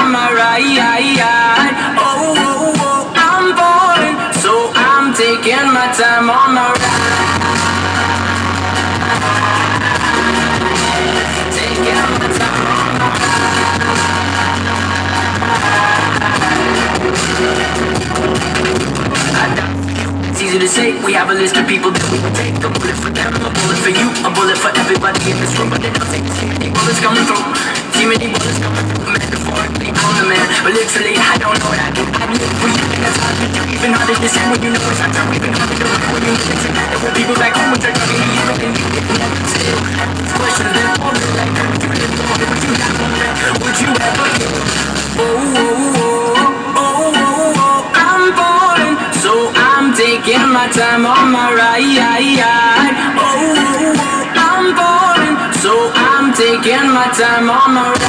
on my ride. Oh, oh, oh, I'm falling, so I'm taking my time on my ride. Taking my time on my ride. It's easy to say, we have a list of people that we can take. A bullet for them, a bullet for you, a bullet for everybody in this room. But they don't take too many bullets coming through. Too many bullets coming through. Metaphorically, I'm the man, but literally I don't know what I do. I live for you, and that's hard to do. Even harder to say when you know it's not true. Even harder to do when you know it's together with people back home. When they're talking to you, and you get never still. Questions that fall like, would you live for it? Would you not want it? Would you ever get it? Oh, oh, oh, oh, oh, oh, I'm falling, so I'm taking my time on my ride. Oh, oh, oh, I'm falling, so I'm taking my time on my ride.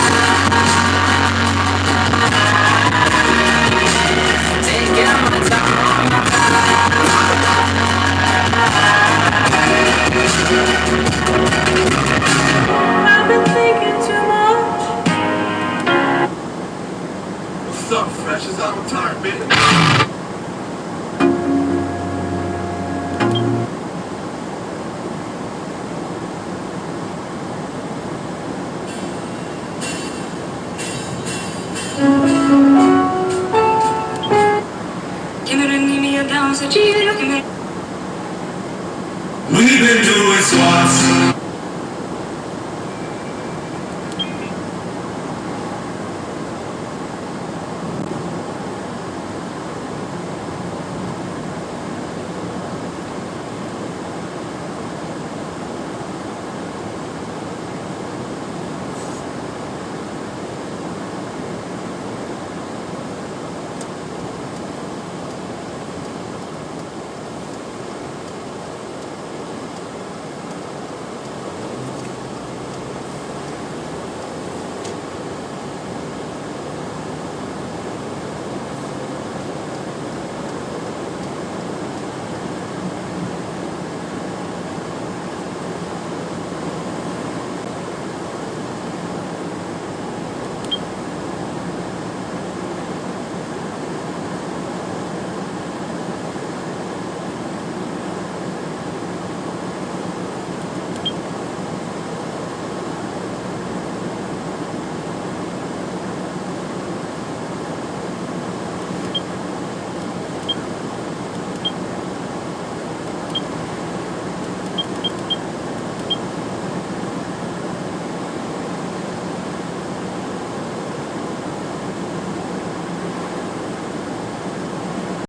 Taking my time on my ride. I've been thinking too much. What's up, Fresh? It's out of time, baby. We've been doing squats.